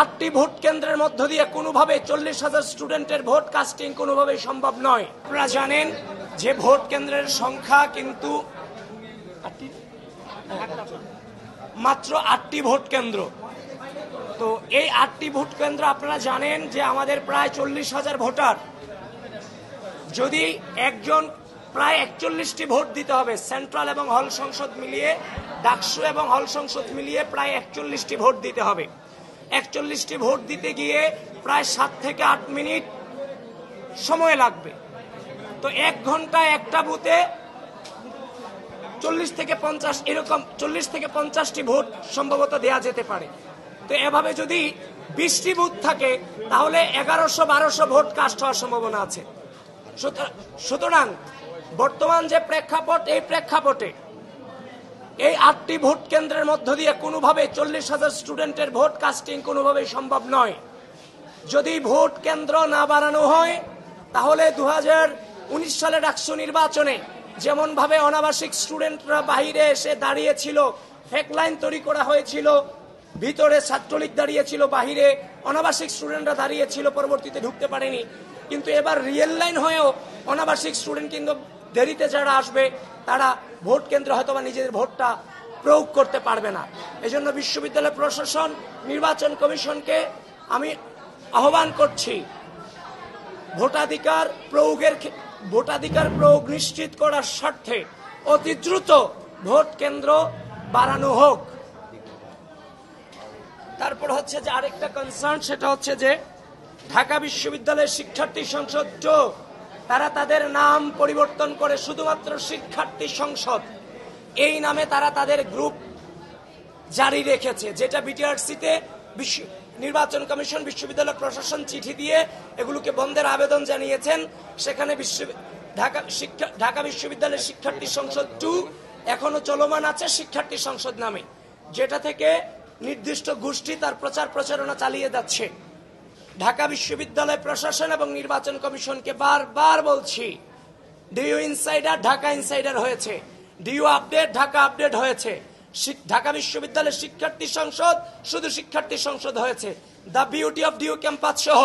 8টি ভোট কেন্দ্রের মধ্য দিয়ে কোনোভাবে 40,000 স্টুডেন্টের ভোট কাস্টিং কোনোভাবেই সম্ভব নয়। আপনারা জানেন যে ভোট কেন্দ্রের সংখ্যা কিন্তু মাত্র 8টি ভোট কেন্দ্র। তো এই 8টি ভোট কেন্দ্র আপনারা জানেন যে আমাদের প্রায় 40,000 ভোটার, যদি একজন প্রায় 41টি ভোট দিতে হবে সেন্ট্রাল এবং হল সংসদ মিলিয়ে, ডাকসু এবং হল সংসদ মিলিয়ে প্রায় 41টি ভোট দিতে হবে। 41টি ভোট দিতে গিয়ে প্রায় 7 থেকে 8 মিনিট সময় লাগবে। তো 1 ঘন্টায় একটা বুথে 40 থেকে 50 এরকম 40 থেকে 50টি ভোট সম্ভবত দেয়া যেতে পারে। তো এভাবে যদি 20টি বুথ থাকে তাহলে 1100-1200 ভোট কাস্ট হওয়ার সম্ভাবনা আছে। সুতরাং বর্তমান যে প্রেক্ষাপট, এই প্রেক্ষাপটে এই 8টি ভোট কেন্দ্রের মধ্য দিয়ে কোনোভাবে 40,000 স্টুডেন্টের ভোট কাস্টিং কোনোভাবেই সম্ভব নয়। যদি ভোট কেন্দ্র না বাড়ানো হয় তাহলে 2019 সালে ডাকসু নির্বাচনে যেমন ভাবে অনাবাসিক স্টুডেন্টরা বাইরে এসে দাঁড়িয়েছিল, ফেক লাইন তৈরি করা হয়েছিল, ভিতরে ছাত্রলীগ দাঁড়িয়েছিল, বাহিরে অনাবাসিক স্টুডেন্টরা দাঁড়িয়েছিল, পরবর্তীতে ঢুকতে পারেনি। কিন্তু এবার রিয়েল লাইন হয়েও অনাবাসিক স্টুডেন্ট কিন্তু দেরিতে যারা আসবে তারা ভোট কেন্দ্রে হয়তো বা নিজেদের ভোটটা প্রয়োগ করতে পারবে না। এজন্য বিশ্ববিদ্যালয় প্রশাসন, নির্বাচন কমিশনকে আমি আহ্বান করছি ভোটাধিকার প্রয়োগ নিশ্চিত করার স্বার্থে অতি দ্রুত ভোট কেন্দ্র বাড়ানো হোক। তারপর হচ্ছে যে আরেকটা কনসার্ন, সেটা হচ্ছে যে ঢাকা বিশ্ববিদ্যালয়ের শিক্ষার্থী সংসদ তারা তাদের নাম পরিবর্তন করে শুধুমাত্র শিক্ষার্থী সংসদ এই নামে তারা তাদের গ্রুপ জারি রেখেছে, যেটা বিটিআরসিতে নির্বাচন কমিশন বিশ্ববিদ্যালয় প্রশাসন চিঠি দিয়ে এগুলোকে বন্ধের আবেদন জানিয়েছেন। সেখানে ঢাকা বিশ্ববিদ্যালয়ের শিক্ষার্থী সংসদ 2 এখনো চলমান আছে শিক্ষার্থী সংসদ নামে, যেটা থেকে নির্দিষ্ট গোষ্ঠী তার প্রচার প্রচারণা চালিয়ে যাচ্ছে। ঢাকা বিশ্ববিদ্যালয় প্রশাসন এবং নির্বাচন কমিশনকে বারবার বলছি, ডিইউ ইনসাইডার ঢাকা ইনসাইডার হয়েছে, ডিইউ আপডেট ঢাকা আপডেট হয়েছে, ঢাকা বিশ্ববিদ্যালয়ের শিক্ষার্থী সংসদ শুধু শিক্ষার্থী সংসদ হয়েছে। The beauty of DU campus সহ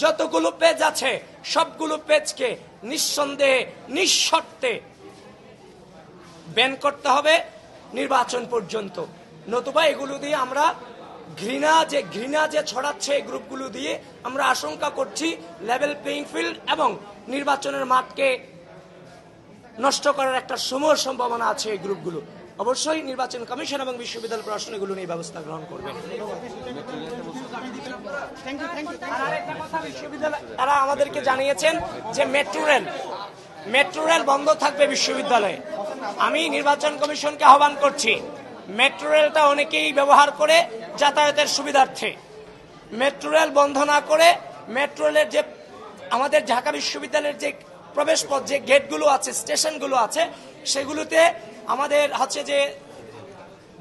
যতগুলো পেজ আছে সবগুলো পেজকে নিঃসন্দেহে নিঃশর্তে ব্যান করতে হবে নির্বাচন পর্যন্ত, নতুবা এগুলো দিয়ে আমরা ঘৃণা যে ছড়াচ্ছে এই গ্রুপগুলো দিয়ে আমরা আশঙ্কা করছি লেভেল প্লেইং ফিল্ড এবং নির্বাচনের মাঠকে নষ্ট করার একটা সময় সম্ভাবনা আছে এই গ্রুপগুলো। অবশ্যই নির্বাচন কমিশন এবং বিশ্ববিদ্যালয় প্রশাসন এগুলো নিয়ে ব্যবস্থা গ্রহণ করবে। তারা আমাদেরকে জানিয়েছেন যে মেট্রো রেল বন্ধ থাকবে বিশ্ববিদ্যালয়ে। আমি নির্বাচন কমিশনকে আহ্বান করছি, মেট্রো রেলটা অনেকেই ব্যবহার করে যাতায়াতের সুবিধার্থে, মেট্রো রেল বন্ধ না করে মেট্রো রেলের যে আমাদের ঢাকা বিশ্ববিদ্যালয়ের যে প্রবেশ পথ, যে গেটগুলো আছে, স্টেশনগুলো আছে, সেগুলোতে আমাদের হচ্ছে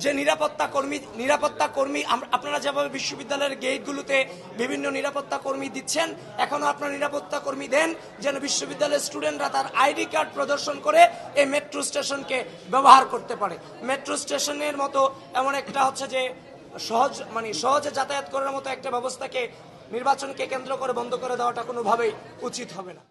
যে নিরাপত্তা কর্মী আপনারা যেভাবে বিশ্ববিদ্যালয়ের গেটগুলোতে বিভিন্ন নিরাপত্তা কর্মী দিচ্ছেন, এখনো আপনারা নিরাপত্তা কর্মী দেন যেন বিশ্ববিদ্যালয়ের স্টুডেন্টরা তার আইডি কার্ড প্রদর্শন করে এই মেট্রো স্টেশনকে ব্যবহার করতে পারে। মেট্রো স্টেশনের মতো এমন একটা হচ্ছে যে সহজে যাতায়াত করার মতো একটা ব্যবস্থাকে নির্বাচনকে কেন্দ্র করে বন্ধ করে দেওয়াটা কোনোভাবেই উচিত হবে না।